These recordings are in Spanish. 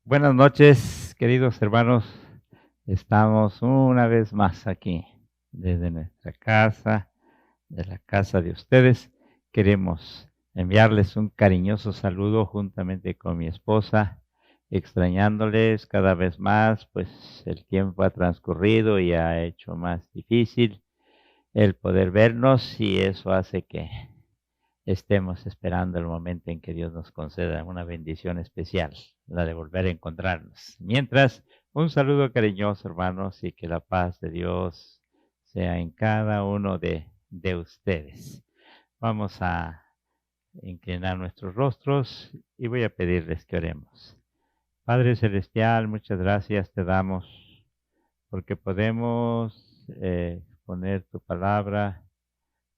Buenas noches, queridos hermanos. Estamos una vez más aquí desde nuestra casa, de la casa de ustedes. Queremos enviarles un cariñoso saludo juntamente con mi esposa, extrañándoles cada vez más, pues el tiempo ha transcurrido y ha hecho más difícil el poder vernos y eso hace que estemos esperando el momento en que Dios nos conceda una bendición especial, la de volver a encontrarnos. Mientras, un saludo cariñoso, hermanos, y que la paz de Dios sea en cada uno de ustedes. Vamos a inclinar nuestros rostros y voy a pedirles que oremos. Padre Celestial, muchas gracias te damos porque podemos poner tu palabra,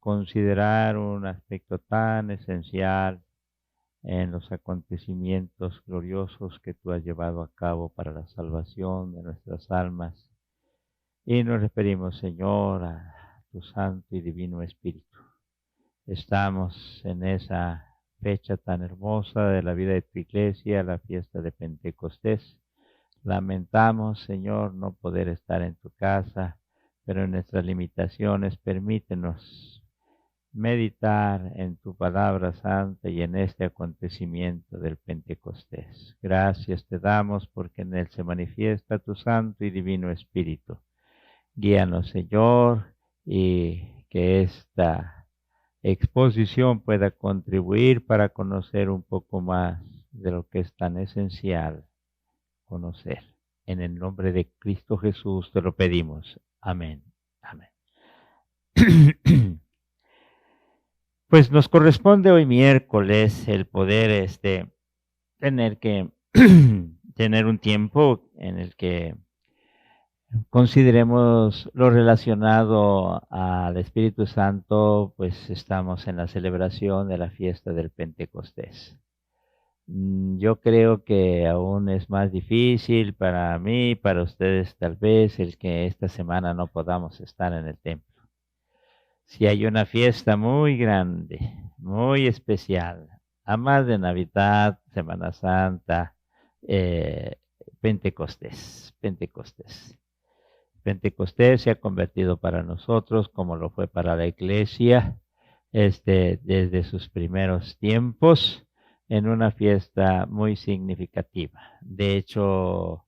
considerar un aspecto tan esencial en los acontecimientos gloriosos que tú has llevado a cabo para la salvación de nuestras almas. Y nos referimos, Señor, a tu Santo y Divino Espíritu. Estamos en esa fecha tan hermosa de la vida de tu iglesia, la fiesta de Pentecostés. Lamentamos, Señor, no poder estar en tu casa, pero en nuestras limitaciones permítenos meditar en tu palabra santa y en este acontecimiento del Pentecostés. Gracias te damos porque en él se manifiesta tu Santo y Divino Espíritu. Guíanos, Señor, y que esta exposición pueda contribuir para conocer un poco más de lo que es tan esencial conocer. En el nombre de Cristo Jesús te lo pedimos. Amén. Amén. Pues nos corresponde hoy miércoles el poder tener que tener un tiempo en el que consideremos lo relacionado al Espíritu Santo, pues estamos en la celebración de la fiesta del Pentecostés. Yo creo que aún es más difícil para mí, para ustedes tal vez, el que esta semana no podamos estar en el templo. Si hay una fiesta muy grande, muy especial, a más de Navidad, Semana Santa, eh, Pentecostés. Pentecostés se ha convertido para nosotros, como lo fue para la iglesia, desde sus primeros tiempos, en una fiesta muy significativa. De hecho,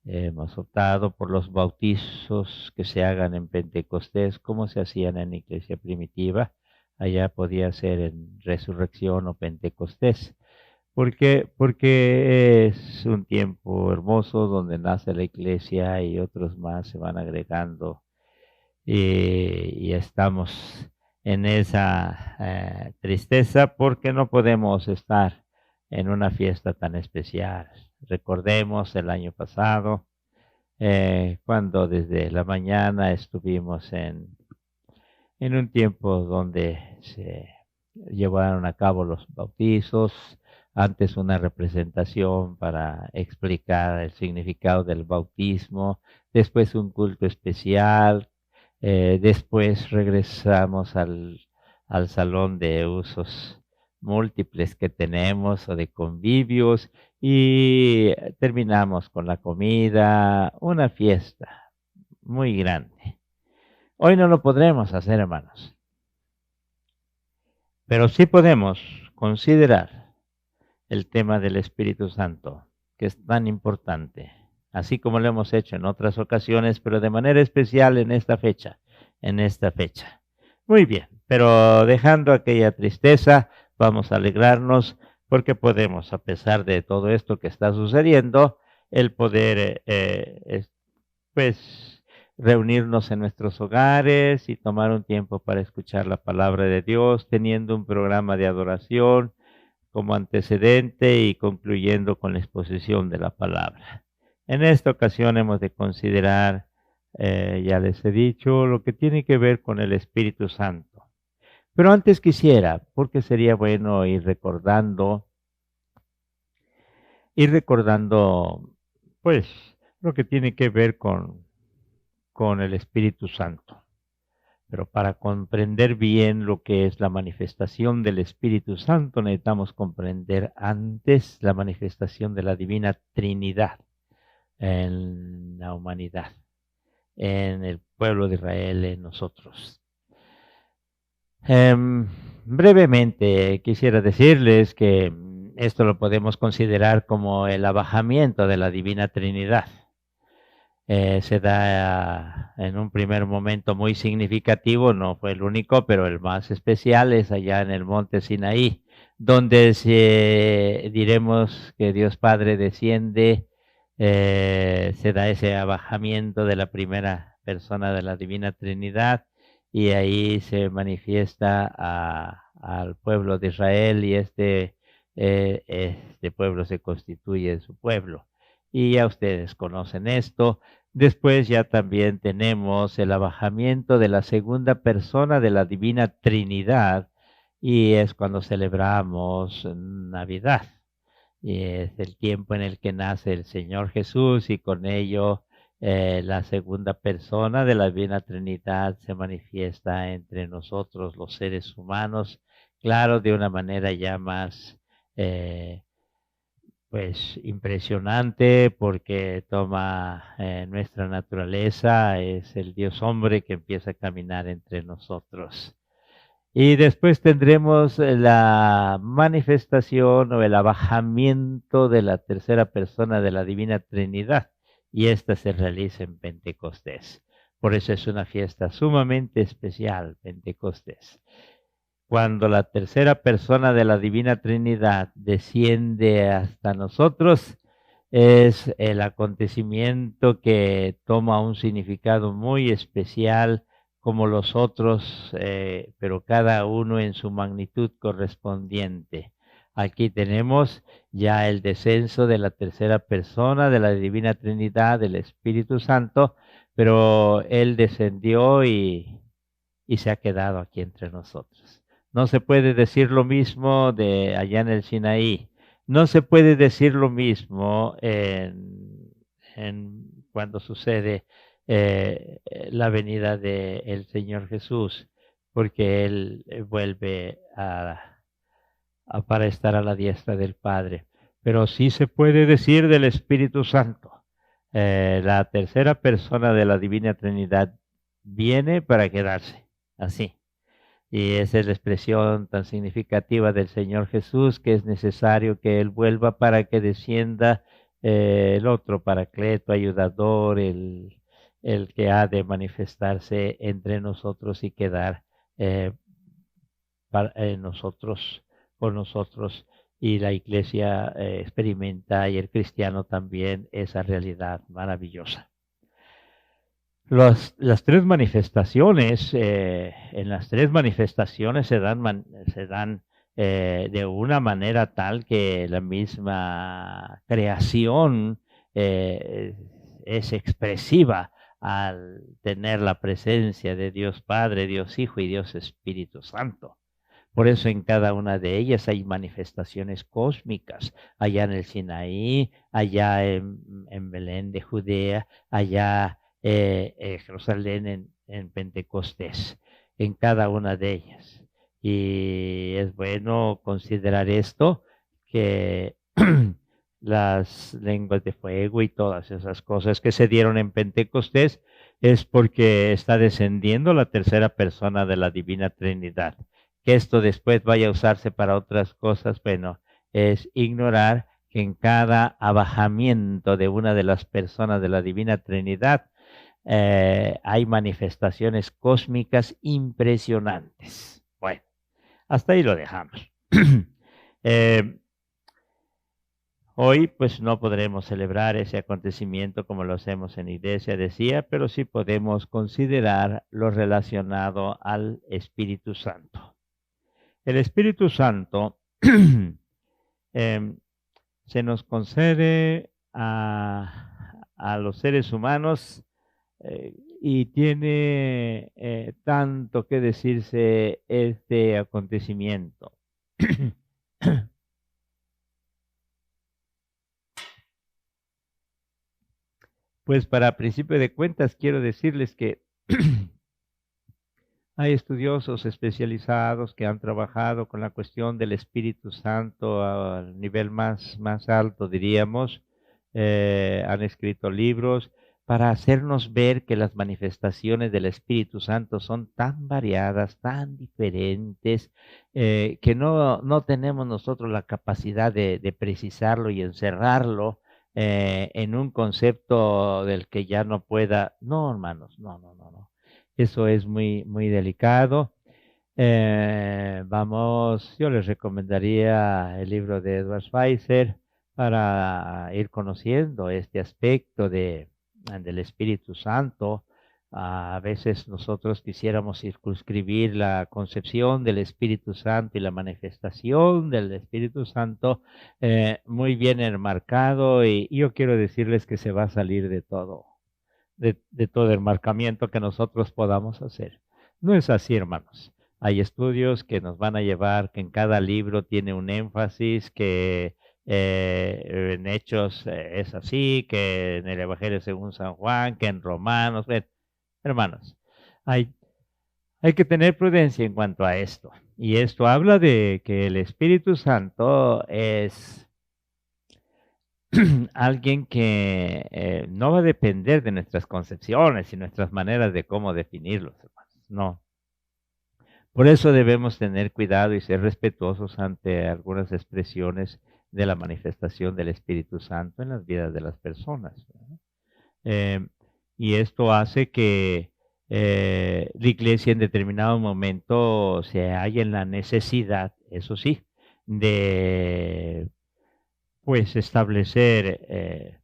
hemos optado por los bautizos que se hagan en Pentecostés, como se hacían en la iglesia primitiva. Allá podía ser en Resurrección o Pentecostés. ¿Por qué? Porque es un tiempo hermoso donde nace la iglesia y otros más se van agregando y estamos en esa tristeza porque no podemos estar en una fiesta tan especial. Recordemos el año pasado cuando desde la mañana estuvimos en un tiempo donde se llevaron a cabo los bautizos, antes una representación para explicar el significado del bautismo, después un culto especial, después regresamos al salón de usos múltiples que tenemos o de convivios y terminamos con la comida, una fiesta muy grande. Hoy no lo podremos hacer, hermanos, pero sí podemos considerar el tema del Espíritu Santo, que es tan importante, así como lo hemos hecho en otras ocasiones, pero de manera especial en esta fecha, en esta fecha. Muy bien, pero dejando aquella tristeza, vamos a alegrarnos porque podemos, a pesar de todo esto que está sucediendo, el poder, pues, reunirnos en nuestros hogares y tomar un tiempo para escuchar la palabra de Dios, teniendo un programa de adoración como antecedente y concluyendo con la exposición de la palabra. En esta ocasión hemos de considerar, ya les he dicho, lo que tiene que ver con el Espíritu Santo. Pero antes quisiera, porque sería bueno ir recordando, pues, lo que tiene que ver con el Espíritu Santo. Pero para comprender bien lo que es la manifestación del Espíritu Santo, necesitamos comprender antes la manifestación de la Divina Trinidad en la humanidad, en el pueblo de Israel, en nosotros. Brevemente quisiera decirles que esto lo podemos considerar como el abajamiento de la Divina Trinidad. Se da en un primer momento muy significativo, no fue el único, pero el más especial es allá en el monte Sinaí, donde diremos que Dios Padre desciende, se da ese abajamiento de la primera persona de la Divina Trinidad y ahí se manifiesta al pueblo de Israel y este pueblo se constituye su pueblo. Y ya ustedes conocen esto. Después ya también tenemos el abajamiento de la segunda persona de la Divina Trinidad y es cuando celebramos Navidad. Y es el tiempo en el que nace el Señor Jesús y con ello la segunda persona de la Divina Trinidad se manifiesta entre nosotros los seres humanos, claro, de una manera ya más pues impresionante porque toma nuestra naturaleza, es el Dios hombre que empieza a caminar entre nosotros. Y después tendremos la manifestación o el abajamiento de la tercera persona de la Divina Trinidad, y esta se realiza en Pentecostés. Por eso es una fiesta sumamente especial, Pentecostés. Cuando la tercera persona de la Divina Trinidad desciende hasta nosotros, es el acontecimiento que toma un significado muy especial como los otros, pero cada uno en su magnitud correspondiente. Aquí tenemos ya el descenso de la tercera persona de la Divina Trinidad, del Espíritu Santo, pero Él descendió y se ha quedado aquí entre nosotros. No se puede decir lo mismo de allá en el Sinaí. No se puede decir lo mismo cuando sucede la venida del Señor Jesús, porque Él vuelve para estar a la diestra del Padre. Pero sí se puede decir del Espíritu Santo. La tercera persona de la Divina Trinidad viene para quedarse, así. Y esa es la expresión tan significativa del Señor Jesús, que es necesario que Él vuelva para que descienda el otro Paracleto, ayudador, el que ha de manifestarse entre nosotros y quedar eh, nosotros, con nosotros. Y la iglesia experimenta y el cristiano también esa realidad maravillosa. Las tres manifestaciones, en las tres manifestaciones se dan de una manera tal que la misma creación es expresiva al tener la presencia de Dios Padre, Dios Hijo y Dios Espíritu Santo. Por eso en cada una de ellas hay manifestaciones cósmicas, allá en el Sinaí, allá en Belén de Judea, allá Jerusalén en Pentecostés, en cada una de ellas. Y es bueno considerar esto, que las lenguas de fuego y todas esas cosas que se dieron en Pentecostés es porque está descendiendo la tercera persona de la Divina Trinidad. Que esto después vaya a usarse para otras cosas, bueno, es ignorar que en cada abajamiento de una de las personas de la Divina Trinidad hay manifestaciones cósmicas impresionantes. Bueno, hasta ahí lo dejamos. Hoy pues no podremos celebrar ese acontecimiento como lo hacemos en iglesia, decía, pero sí podemos considerar lo relacionado al Espíritu Santo. El Espíritu Santo se nos concede a los seres humanos y tiene tanto que decirse este acontecimiento. Pues para principio de cuentas quiero decirles que Hay estudiosos especializados que han trabajado con la cuestión del Espíritu Santo al nivel más alto, diríamos. Han escrito libros para hacernos ver que las manifestaciones del Espíritu Santo son tan variadas, tan diferentes, que no tenemos nosotros la capacidad de precisarlo y encerrarlo en un concepto del que ya no pueda. No, hermanos, no. Eso es muy delicado. Yo les recomendaría el libro de Edward Schweitzer para ir conociendo este aspecto del Espíritu Santo. A veces nosotros quisiéramos circunscribir la concepción del Espíritu Santo y la manifestación del Espíritu Santo muy bien enmarcado, y yo quiero decirles que se va a salir de todo, de todo el marcamiento que nosotros podamos hacer. No es así, hermanos. Hay estudios que nos van a llevar, que en cada libro tiene un énfasis, que en Hechos es así, que en el Evangelio según San Juan, que en Romanos. Hermanos, hay, hay que tener prudencia en cuanto a esto. Y esto habla de que el Espíritu Santo es alguien que no va a depender de nuestras concepciones y nuestras maneras de cómo definirlos, hermanos. No. Por eso debemos tener cuidado y ser respetuosos ante algunas expresiones de la manifestación del Espíritu Santo en las vidas de las personas, ¿verdad? Eh, y esto hace que la iglesia en determinado momento se halla en la necesidad, eso sí, de pues establecer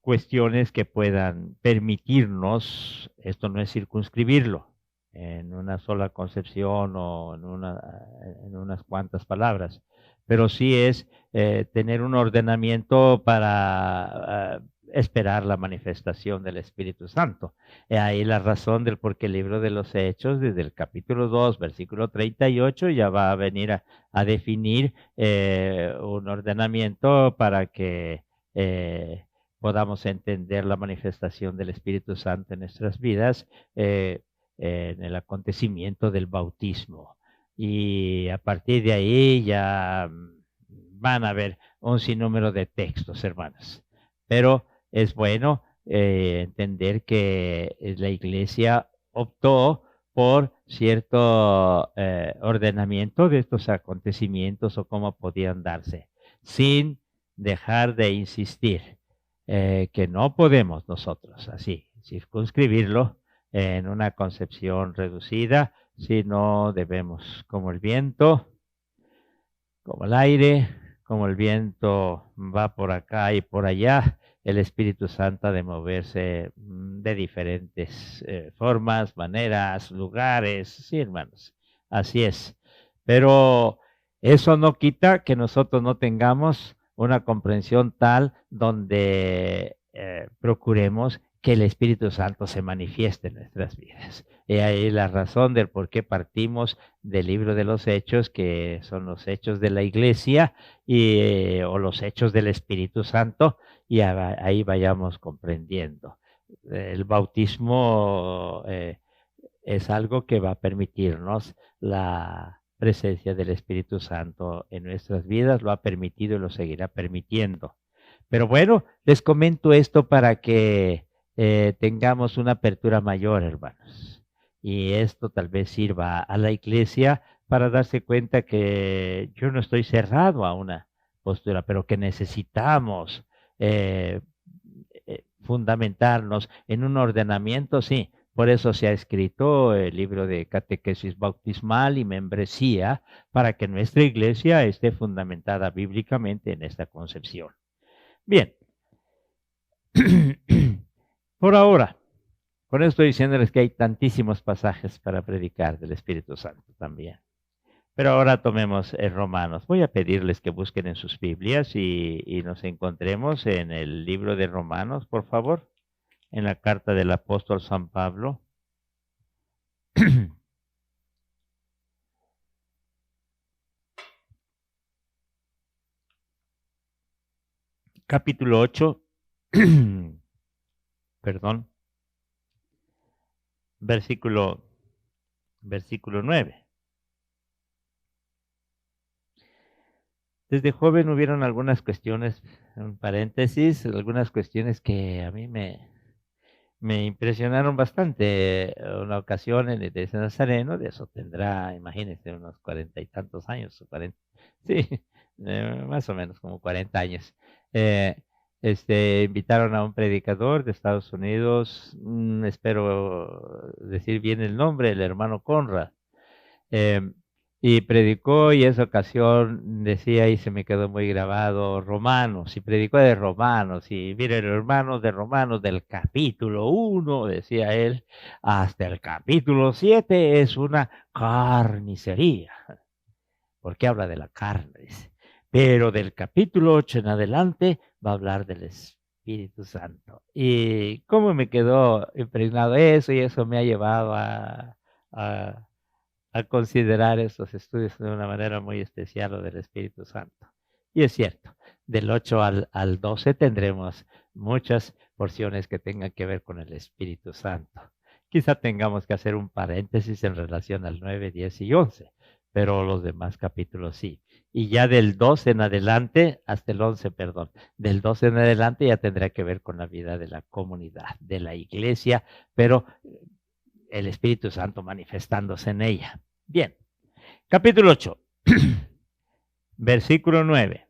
cuestiones que puedan permitirnos, esto no es circunscribirlo en una sola concepción o en unas cuantas palabras, pero sí es tener un ordenamiento para esperar la manifestación del Espíritu Santo. Ahí la razón del por qué el libro de los Hechos, desde el capítulo 2, versículo 38, ya va a venir a definir un ordenamiento para que podamos entender la manifestación del Espíritu Santo en nuestras vidas en el acontecimiento del bautismo. Y a partir de ahí ya van a haber un sinnúmero de textos, hermanos. Pero es bueno entender que la iglesia optó por cierto ordenamiento de estos acontecimientos o cómo podían darse, sin dejar de insistir que no podemos nosotros así circunscribirlo en una concepción reducida, sino debemos, como el viento, como el aire, como el viento va por acá y por allá, el Espíritu Santo ha de moverse de diferentes formas, maneras, lugares, sí, hermanos, así es. Pero eso no quita que nosotros no tengamos una comprensión tal donde procuremos que el Espíritu Santo se manifieste en nuestras vidas. Y ahí la razón del por qué partimos del libro de los Hechos, que son los hechos de la iglesia o los hechos del Espíritu Santo, y ahí vayamos comprendiendo. El bautismo es algo que va a permitirnos la presencia del Espíritu Santo en nuestras vidas, lo ha permitido y lo seguirá permitiendo. Pero bueno, les comento esto para que tengamos una apertura mayor, hermanos. Y esto tal vez sirva a la iglesia para darse cuenta que yo no estoy cerrado a una postura, pero que necesitamos eh, fundamentarnos en un ordenamiento, sí. Por eso se ha escrito el libro de catequesis bautismal y membresía, para que nuestra iglesia esté fundamentada bíblicamente en esta concepción. Bien, por ahora, con esto estoy diciéndoles que hay tantísimos pasajes para predicar del Espíritu Santo también. Pero ahora tomemos Romanos. Voy a pedirles que busquen en sus Biblias y nos encontremos en el libro de Romanos, por favor, en la carta del apóstol San Pablo. Capítulo 8, perdón, versículo versículo 9. Desde joven hubieron algunas cuestiones, un paréntesis, algunas cuestiones que a mí me impresionaron bastante. Una ocasión en la iglesia de Nazareno, de eso tendrá, imagínense, unos 40 y tantos años, o 40, sí, más o menos como 40 años. Eh, Invitaron a un predicador de Estados Unidos, espero decir bien el nombre, el hermano Conrad. eh, y predicó, y esa ocasión decía, y se me quedó muy grabado, Romanos, y predicó de Romanos, y miren, hermanos, de Romanos, del capítulo 1, decía él, hasta el capítulo 7 es una carnicería, porque habla de la carne, dice. Pero del capítulo 8 en adelante va a hablar del Espíritu Santo. Y cómo me quedó impregnado eso, y eso me ha llevado a considerar estos estudios de una manera muy especial, lo del Espíritu Santo. Y es cierto, del 8 al 12 tendremos muchas porciones que tengan que ver con el Espíritu Santo. Quizá tengamos que hacer un paréntesis en relación al 9, 10 y 11, pero los demás capítulos sí. Y ya del 12 en adelante, hasta el 11, perdón, del 12 en adelante ya tendrá que ver con la vida de la comunidad, de la iglesia, pero el Espíritu Santo manifestándose en ella. Bien, capítulo 8, versículo 9.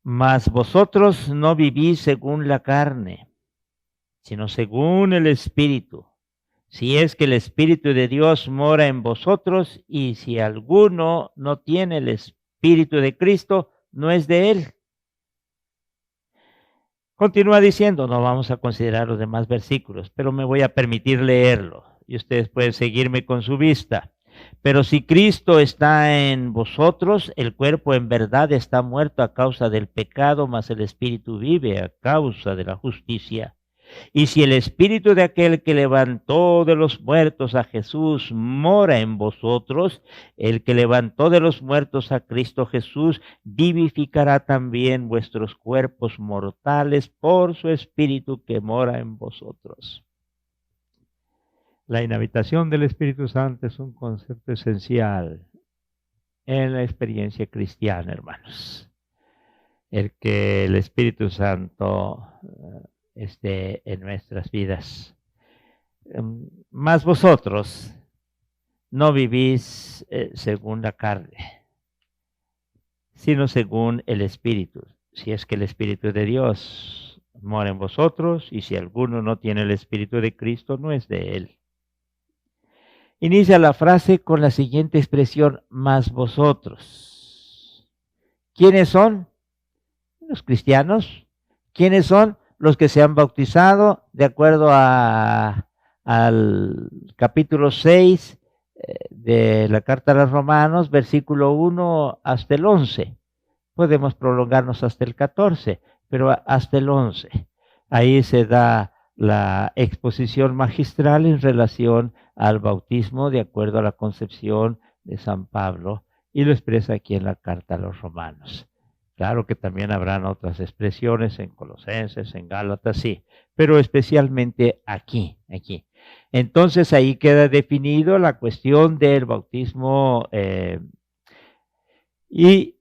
Mas vosotros no vivís según la carne, sino según el Espíritu. Si es que el Espíritu de Dios mora en vosotros, y si alguno no tiene el Espíritu de Cristo, no es de él. Continúa diciendo, no vamos a considerar los demás versículos, pero me voy a permitir leerlo, y ustedes pueden seguirme con su vista. Pero si Cristo está en vosotros, el cuerpo en verdad está muerto a causa del pecado, mas el Espíritu vive a causa de la justicia. Y si el Espíritu de aquel que levantó de los muertos a Jesús mora en vosotros, el que levantó de los muertos a Cristo Jesús vivificará también vuestros cuerpos mortales por su Espíritu que mora en vosotros. La inhabitación del Espíritu Santo es un concepto esencial en la experiencia cristiana, hermanos. El que el Espíritu Santo esté en nuestras vidas. Mas vosotros no vivís según la carne, sino según el Espíritu. Si es que el Espíritu de Dios mora en vosotros, y si alguno no tiene el Espíritu de Cristo, no es de él. Inicia la frase con la siguiente expresión, mas vosotros. ¿Quiénes son? Los cristianos. ¿Quiénes son? Los que se han bautizado, de acuerdo al capítulo 6 de la carta a los Romanos, versículo 1 hasta el 11. Podemos prolongarnos hasta el 14, pero hasta el 11. Ahí se da la exposición magistral en relación al bautismo de acuerdo a la concepción de San Pablo, y lo expresa aquí en la carta a los Romanos. Claro que también habrán otras expresiones en Colosenses, en Gálatas, sí, pero especialmente aquí. Entonces ahí queda definido la cuestión del bautismo, y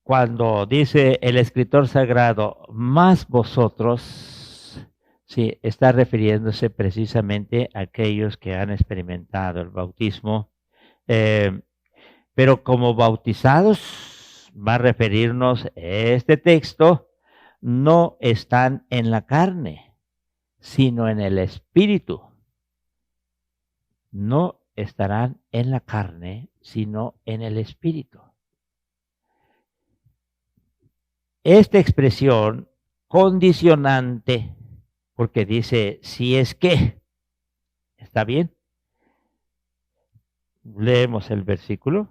cuando dice el escritor sagrado, más vosotros, sí, está refiriéndose precisamente a aquellos que han experimentado el bautismo, pero como bautizados, va a referirnos este texto, no están en la carne, sino en el Espíritu. No estarán en la carne, sino en el Espíritu. Esta expresión condicionante, porque dice, si es que, ¿está bien? Leemos el versículo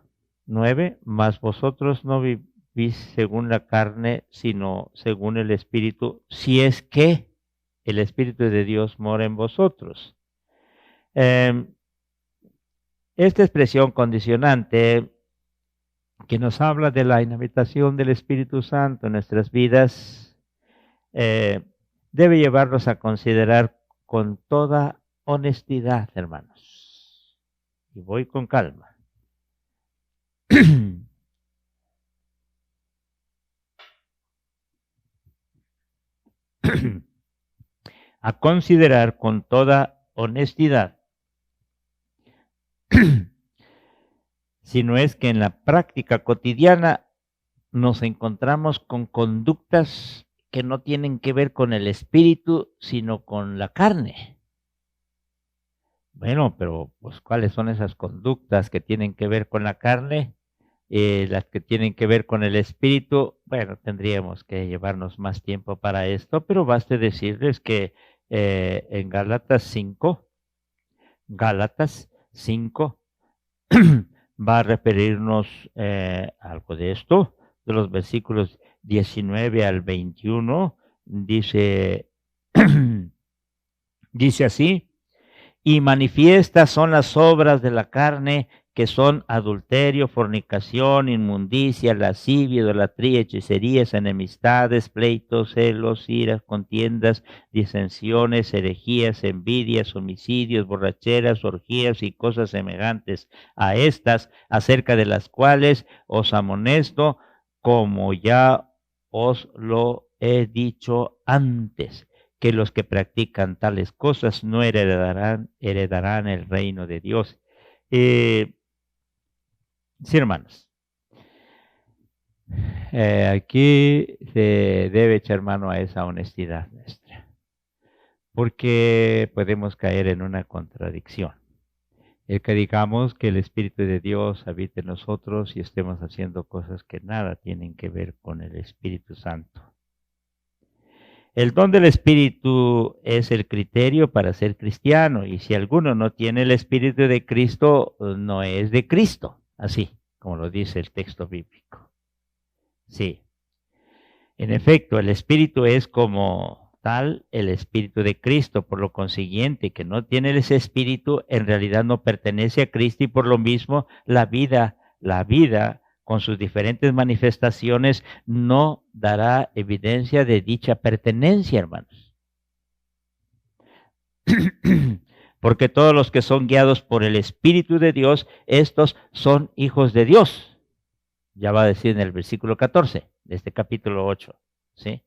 9, mas vosotros no vivís según la carne, sino según el Espíritu, si es que el Espíritu de Dios mora en vosotros. Esta expresión condicionante que nos habla de la inhabitación del Espíritu Santo en nuestras vidas, debe llevarnos a considerar con toda honestidad, hermanos, y voy con calma. A considerar con toda honestidad, si no es que en la práctica cotidiana nos encontramos con conductas que no tienen que ver con el espíritu, sino con la carne. Bueno, pero pues ¿cuáles son esas conductas que tienen que ver con la carne? Las que tienen que ver con el espíritu, bueno, tendríamos que llevarnos más tiempo para esto, pero baste decirles que en Gálatas 5 va a referirnos algo de esto, de los versículos 19 al 21, dice, dice así: y manifiestas son las obras de la carne, que son adulterio, fornicación, inmundicia, lascivia, idolatría, hechicerías, enemistades, pleitos, celos, iras, contiendas, disensiones, herejías, envidias, homicidios, borracheras, orgías y cosas semejantes a estas, acerca de las cuales os amonesto, como ya os lo he dicho antes, que los que practican tales cosas no heredarán el reino de Dios. Sí, hermanos. Aquí se debe echar mano a esa honestidad nuestra, porque podemos caer en una contradicción. El que digamos que el Espíritu de Dios habite en nosotros y estemos haciendo cosas que nada tienen que ver con el Espíritu Santo. El don del Espíritu es el criterio para ser cristiano, y si alguno no tiene el Espíritu de Cristo, no es de Cristo, así como lo dice el texto bíblico. Sí, en efecto, el Espíritu es como tal el Espíritu de Cristo, por lo consiguiente, que no tiene ese Espíritu, en realidad no pertenece a Cristo, y por lo mismo la vida con sus diferentes manifestaciones, no dará evidencia de dicha pertenencia, hermanos. Porque todos los que son guiados por el Espíritu de Dios, estos son hijos de Dios. Ya va a decir en el versículo 14 de este capítulo 8, ¿sí?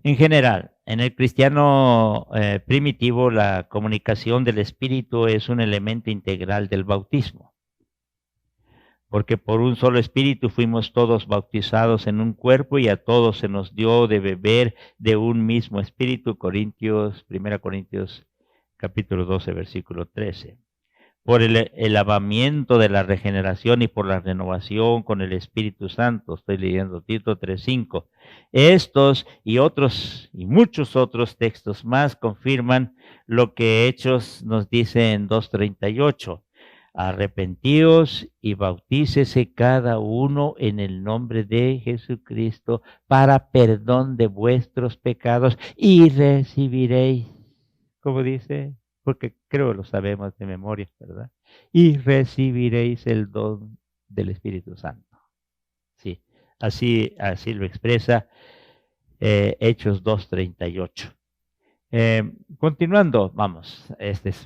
En general, en el cristiano primitivo, la comunicación del Espíritu es un elemento integral del bautismo. Porque por un solo Espíritu fuimos todos bautizados en un cuerpo, y a todos se nos dio de beber de un mismo Espíritu. 1 Corintios capítulo 12, versículo 13. Por el lavamiento de la regeneración y por la renovación con el Espíritu Santo. Estoy leyendo Tito 3:5. Estos y otros y muchos otros textos más confirman lo que Hechos nos dice en 2:38. Arrepentíos y bautícese cada uno en el nombre de Jesucristo para perdón de vuestros pecados, y recibiréis, como dice, porque creo lo sabemos de memoria, ¿verdad? Y recibiréis el don del Espíritu Santo. Sí, así lo expresa Hechos 2:38. Continuando, vamos, este es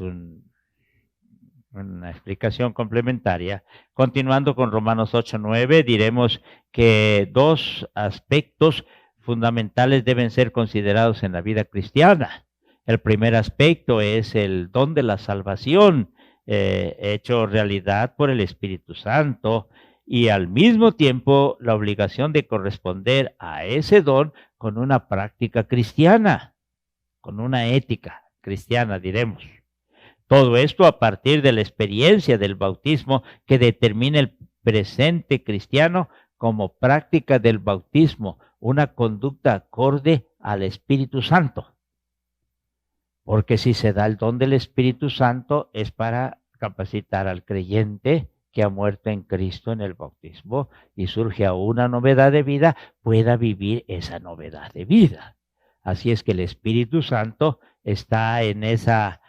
una explicación complementaria. Continuando con Romanos 8:9, diremos que dos aspectos fundamentales deben ser considerados en la vida cristiana. El primer aspecto es el don de la salvación, hecho realidad por el Espíritu Santo, y al mismo tiempo la obligación de corresponder a ese don con una práctica cristiana, con una ética cristiana, diremos. Todo esto a partir de la experiencia del bautismo, que determina el presente cristiano como práctica del bautismo, una conducta acorde al Espíritu Santo. Porque si se da el don del Espíritu Santo, es para capacitar al creyente que ha muerto en Cristo en el bautismo y surge a una novedad de vida, pueda vivir esa novedad de vida. Así es que el Espíritu Santo está en esa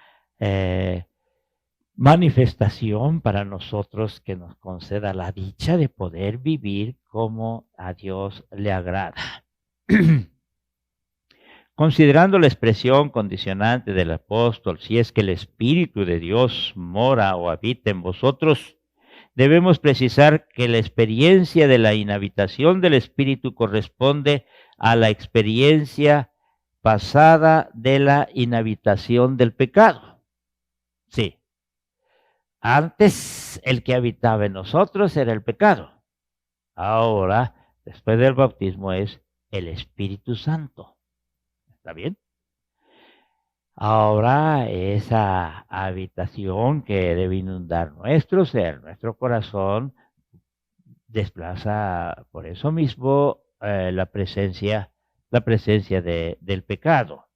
manifestación para nosotros, que nos conceda la dicha de poder vivir como a Dios le agrada. Considerando la expresión condicionante del apóstol, si es que el Espíritu de Dios mora o habita en vosotros, debemos precisar que la experiencia de la inhabitación del Espíritu corresponde a la experiencia pasada de la inhabitación del pecado. Sí. Antes el que habitaba en nosotros era el pecado. Ahora, después del bautismo, es el Espíritu Santo. ¿Está bien? Ahora esa habitación que debe inundar nuestro ser, nuestro corazón, desplaza por eso mismo la presencia del pecado.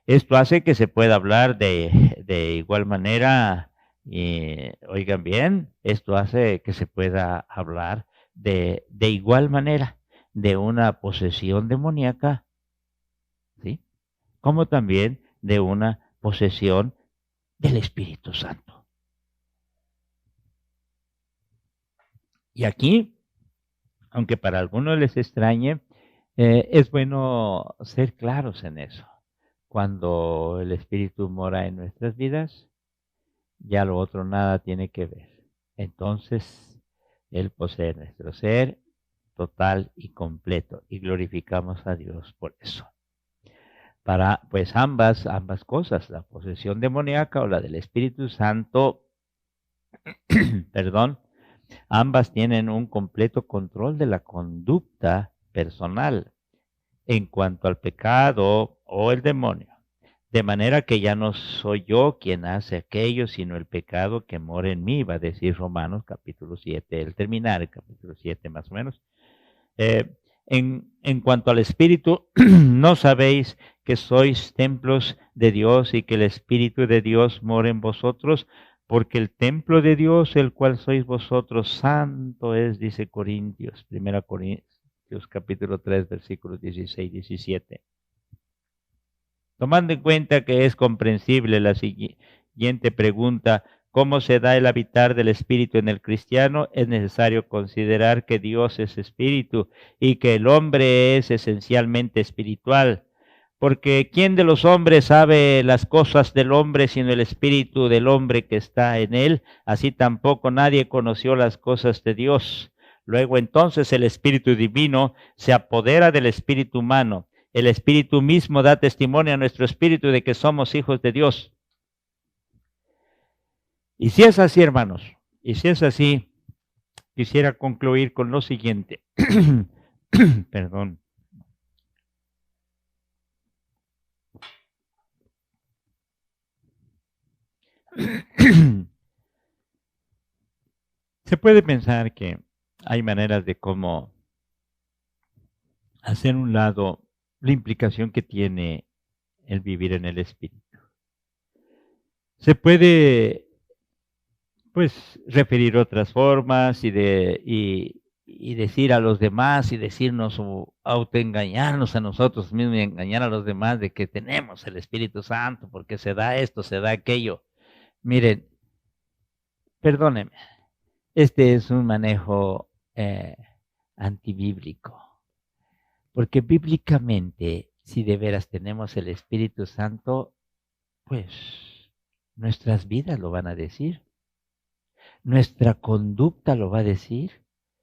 Esto hace que se pueda hablar de igual manera, oigan bien, esto hace que se pueda hablar de igual manera de una posesión demoníaca, ¿sí? Como también de una posesión del Espíritu Santo. Y aquí, aunque para algunos les extrañe, es bueno ser claros en eso. Cuando el Espíritu mora en nuestras vidas, ya lo otro nada tiene que ver. Entonces, Él posee nuestro ser total y completo y glorificamos a Dios por eso. Para pues ambas cosas, la posesión demoníaca o la del Espíritu Santo, perdón, ambas tienen un completo control de la conducta personal en cuanto al pecado o el demonio. De manera que ya no soy yo quien hace aquello, sino el pecado que mora en mí, va a decir Romanos capítulo 7, el terminar el capítulo 7 más o menos. En cuanto al Espíritu, ¿no sabéis que sois templos de Dios y que el Espíritu de Dios mora en vosotros? Porque el templo de Dios, el cual sois vosotros, santo es, dice Corintios, 1 Corintios capítulo 3, versículos 16 y 17. Tomando en cuenta que es comprensible la siguiente pregunta, ¿cómo se da el habitar del Espíritu en el cristiano? Es necesario considerar que Dios es Espíritu y que el hombre es esencialmente espiritual. Porque ¿quién de los hombres sabe las cosas del hombre sino el Espíritu del hombre que está en él? Así tampoco nadie conoció las cosas de Dios. Luego entonces el Espíritu divino se apodera del Espíritu humano. El Espíritu mismo da testimonio a nuestro espíritu de que somos hijos de Dios. Y si es así, hermanos, y si es así, quisiera concluir con lo siguiente. Perdón. Se puede pensar que hay maneras de cómo hacer un lado la implicación que tiene el vivir en el Espíritu. Se puede, pues, referir otras formas y decir a los demás y decirnos o autoengañarnos a nosotros mismos y engañar a los demás de que tenemos el Espíritu Santo porque se da esto, se da aquello. Miren, perdónenme, este es un manejo antibíblico. Porque bíblicamente, si de veras tenemos el Espíritu Santo, pues nuestras vidas lo van a decir. Nuestra conducta lo va a decir.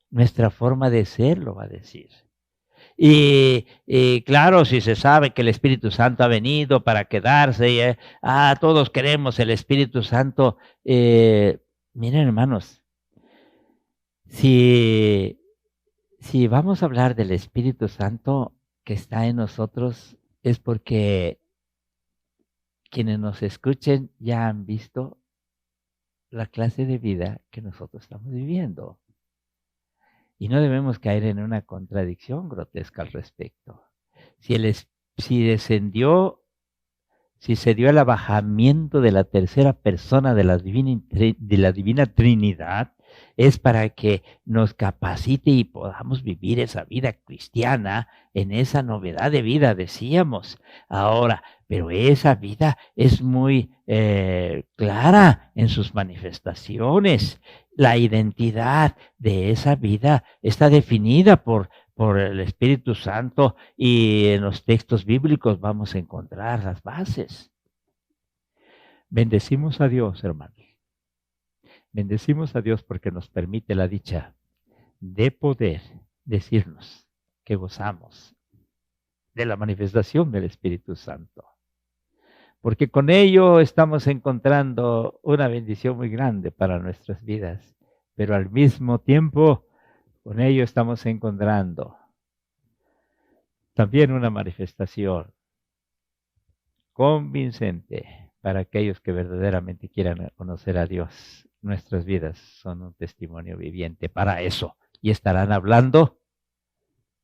Nuestra forma de ser lo va a decir. Y claro, si se sabe que el Espíritu Santo ha venido para quedarse, todos queremos el Espíritu Santo. Miren, hermanos, si vamos a hablar del Espíritu Santo que está en nosotros, es porque quienes nos escuchen ya han visto la clase de vida que nosotros estamos viviendo. Y no debemos caer en una contradicción grotesca al respecto. Si se dio el abajamiento de la tercera persona de la divina Trinidad, es para que nos capacite y podamos vivir esa vida cristiana en esa novedad de vida, decíamos. Ahora, pero esa vida es muy clara en sus manifestaciones. La identidad de esa vida está definida por por el Espíritu Santo, y en los textos bíblicos vamos a encontrar las bases. Bendecimos a Dios, hermanos. Bendecimos a Dios porque nos permite la dicha de poder decirnos que gozamos de la manifestación del Espíritu Santo. Porque con ello estamos encontrando una bendición muy grande para nuestras vidas, pero al mismo tiempo con ello estamos encontrando también una manifestación convincente para aquellos que verdaderamente quieran conocer a Dios. Nuestras vidas son un testimonio viviente para eso, y estarán hablando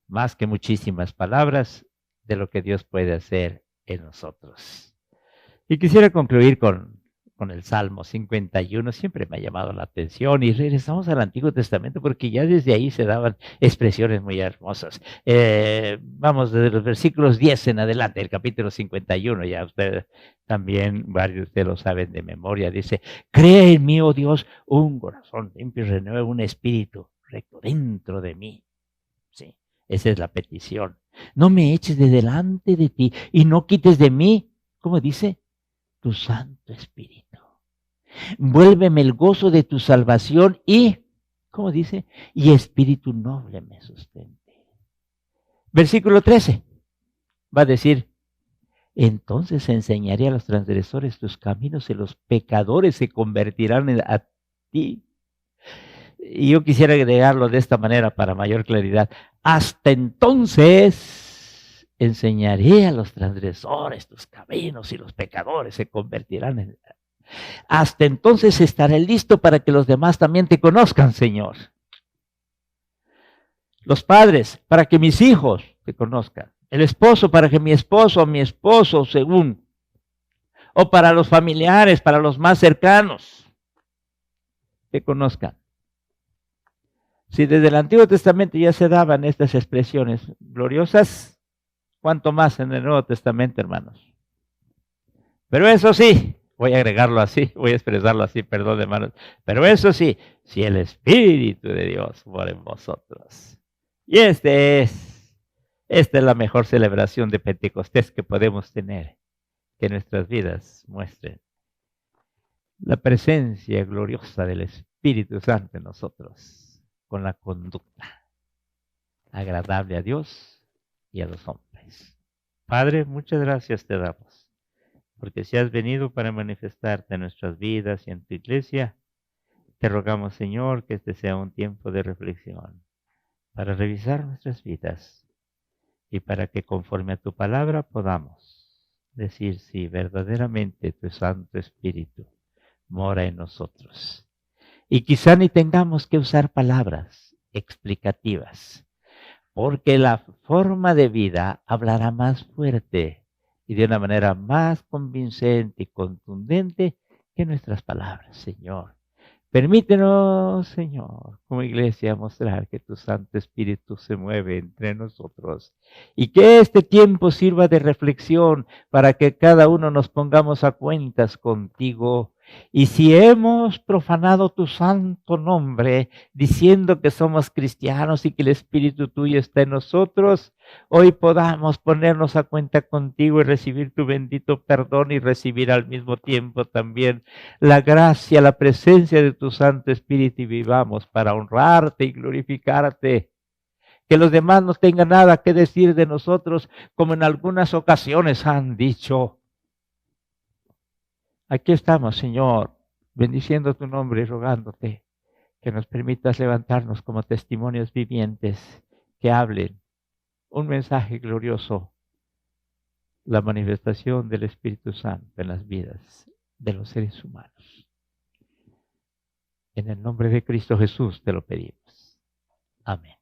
más que muchísimas palabras de lo que Dios puede hacer en nosotros. Y quisiera concluir con el Salmo 51, siempre me ha llamado la atención, y regresamos al Antiguo Testamento porque ya desde ahí se daban expresiones muy hermosas. Vamos desde los versículos 10 en adelante, el capítulo 51, ya ustedes también, varios de ustedes lo saben de memoria, dice: crea en mí, oh Dios, un corazón limpio y renueva un espíritu recto dentro de mí. Sí, esa es la petición. No me eches de delante de ti y no quites de mí, ¿cómo dice? Tu Santo Espíritu. Vuélveme el gozo de tu salvación y, ¿cómo dice? Y espíritu noble me sustente. Versículo 13 va a decir: entonces enseñaré a los transgresores tus caminos y los pecadores se convertirán a ti. Y yo quisiera agregarlo de esta manera para mayor claridad. Hasta entonces enseñaré a los transgresores tus caminos y los pecadores se convertirán en... Hasta entonces estaré listo para que los demás también te conozcan, Señor. Los padres, para que mis hijos te conozcan. El esposo, para que mi esposo, según. O para los familiares, para los más cercanos, te conozcan. Si desde el Antiguo Testamento ya se daban estas expresiones gloriosas, ¿cuánto más en el Nuevo Testamento, hermanos? Pero eso sí, voy a agregarlo así, voy a expresarlo así, perdón, hermanos. Pero eso sí, si el Espíritu de Dios mora en vosotros. Y esta es la mejor celebración de Pentecostés que podemos tener, que nuestras vidas muestren la presencia gloriosa del Espíritu Santo en nosotros, con la conducta agradable a Dios y a los hombres. Padre, muchas gracias te damos, porque si has venido para manifestarte en nuestras vidas y en tu iglesia, te rogamos, Señor, que este sea un tiempo de reflexión, para revisar nuestras vidas y para que conforme a tu palabra podamos decir si verdaderamente tu Santo Espíritu mora en nosotros. Y quizá ni tengamos que usar palabras explicativas, porque la forma de vida hablará más fuerte y de una manera más convincente y contundente que nuestras palabras, Señor. Permítenos, Señor, como iglesia, mostrar que tu Santo Espíritu se mueve entre nosotros y que este tiempo sirva de reflexión para que cada uno nos pongamos a cuentas contigo. Y si hemos profanado tu santo nombre diciendo que somos cristianos y que el Espíritu tuyo está en nosotros, hoy podamos ponernos a cuenta contigo y recibir tu bendito perdón y recibir al mismo tiempo también la gracia, la presencia de tu Santo Espíritu y vivamos para honrarte y glorificarte. Que los demás no tengan nada que decir de nosotros, como en algunas ocasiones han dicho. Aquí estamos, Señor, bendiciendo tu nombre y rogándote que nos permitas levantarnos como testimonios vivientes que hablen un mensaje glorioso, la manifestación del Espíritu Santo en las vidas de los seres humanos. En el nombre de Cristo Jesús te lo pedimos. Amén.